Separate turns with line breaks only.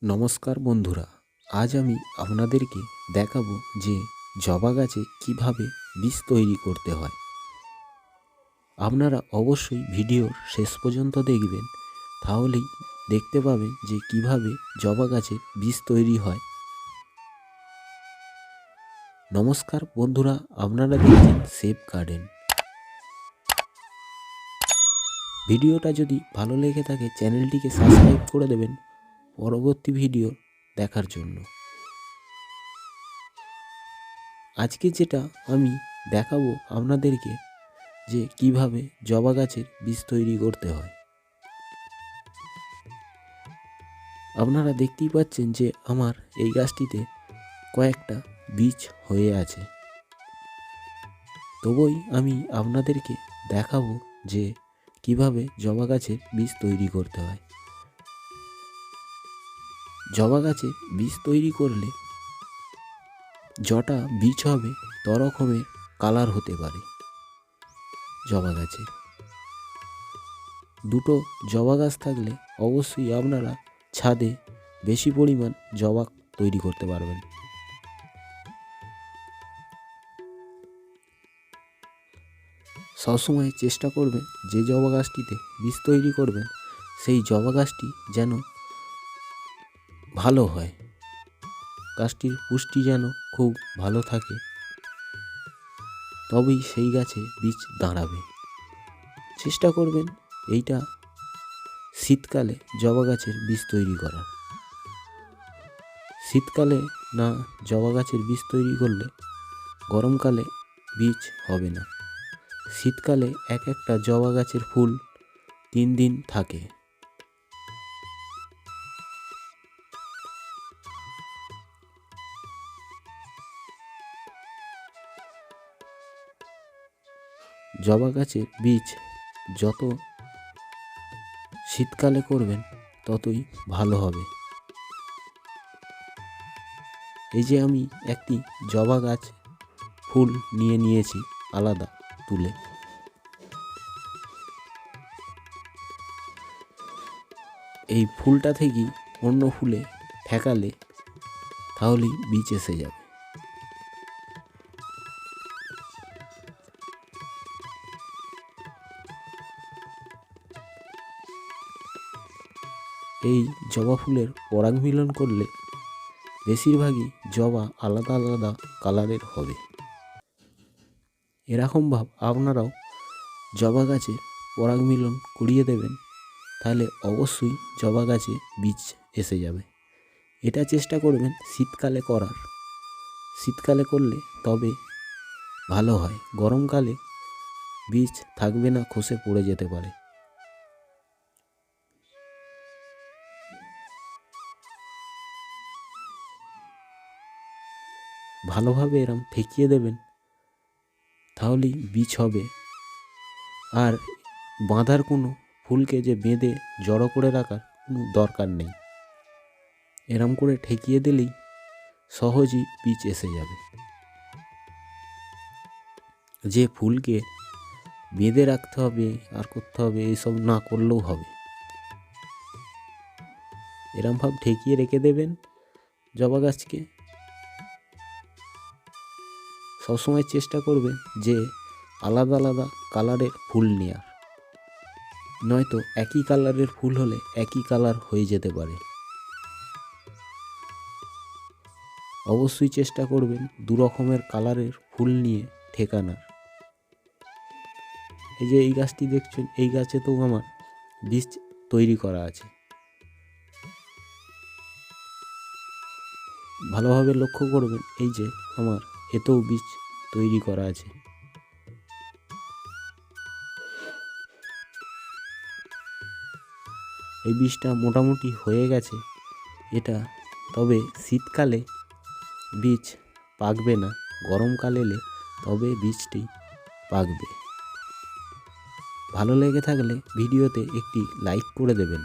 নমস্কার বন্ধুরা, আজ আমি আপনাদেরকে দেখাবো যে জবা গাছে কিভাবে বীজ তৈরি করতে হয়। আপনারা অবশ্যই ভিডিওর শেষ পর্যন্ত দেখবেন, তাহলেই দেখতে পাবেন যে কিভাবে জবা গাছের বীজ তৈরি হয়। নমস্কার বন্ধুরা, আপনারা দেখছেন সেভ গার্ডেন। ভিডিওটা যদি ভালো লেগে থাকে চ্যানেলটিকে সাবস্ক্রাইব করে দেবেন পরবর্তী ভিডিও দেখার জন্য। আজকে যেটা আমি দেখাবো আপনাদেরকে যে কিভাবে জবা গাছের বীজ তৈরি করতে হয়। আপনারা দেখতেই পাচ্ছেন যে আমার এই গাছটিতে কয়েকটা বীজ হয়ে আছে। তবুই আমি আপনাদেরকে দেখাবো যে কিভাবে জবা গাছের বীজ তৈরি করতে হয়। জবা গাছের বীজ তৈরি করলে যটা বীজ হবে তরকমের কালার হতে পারে। জবা গাছে দুটো জবা গাছ থাকলে অবশ্যই আপনারা ছাদে বেশি পরিমাণ জবা তৈরি করতে পারবেন। সবসময় চেষ্টা করবেন যে জবা গাছটিতে বীজ তৈরি করবেন সেই জবা গাছটি যেন ভালো হয়, গাছটির পুষ্টি যেন খুব ভালো থাকে, তবেই সেই গাছে বীজ দাঁড়াবে। চেষ্টা করবেন এইটা শীতকালে জবা গাছের বীজ তৈরি করার। শীতকালে না জবা গাছের বীজ তৈরি করলে গরমকালে বীজ হবে না। শীতকালে এক একটা জবা গাছের ফুল 3 দিন থাকে। জবা গাছের বীজ যত শীতকালে করবেন ততই ভালো হবে। এই যে আমি একটি জবা গাছ ফুল নিয়েছি আলাদা তুলে। এই ফুলটা থেকেই অন্য ফুলে ঠেকালে তাহলেই বীজ এসে যাবে। এই জবা ফুলের পরাগ মিলন করলে বেশিরভাগই জবা আলাদা আলাদা কালারের হবে। এরকমভাবে আপনারাও জবা গাছে পরাগ মিলন করিয়ে দেবেন, তাহলে অবশ্যই জবা গাছে বীজ এসে যাবে। এটা চেষ্টা করবেন শীতকালে করার। শীতকালে করলে তবে ভালো হয়, গরমকালে বীজ থাকবে না, খসে পড়ে যেতে পারে। ভালোভাবে এরম ঠেকিয়ে দেবেন, তাহলেই বীজ হবে। আর বাঁধার কোনো ফুলকে যে বেঁধে জড়ো করে রাখার কোনো দরকার নেই। এরম করে ঠেকিয়ে দিলেই সহজেই বীজ এসে যাবে। যে ফুলকে বেঁধে রাখতে হবে আর করতে হবে এইসব না করলেও হবে। এরমভাবে ঠেকিয়ে রেখে দেবেন জবা গাছকে। সবসময় চেষ্টা করবেন যে আলাদা আলাদা কালারের ফুল নেওয়ার, নয়তো একই কালারের ফুল হলে একই কালার হয়ে যেতে পারে। অবশ্যই চেষ্টা করবেন 2 রকমের কালারের ফুল নিয়ে ঠেকানোর। এই যে এই গাছটি দেখছেন, এই গাছে তো আমার বীজ তৈরি করা আছে। ভালোভাবে লক্ষ্য করবেন, এই যে আমার এতেও বীজ তৈরি করা আছে। এই বীজটা মোটামুটি হয়ে গেছে এটা, তবে শীতকালে বীজ পাকবে না, গরমকালে এলে তবে বীজটি পাকবে। ভালো লেগে থাকলে ভিডিওতে একটি লাইক করে দেবেন।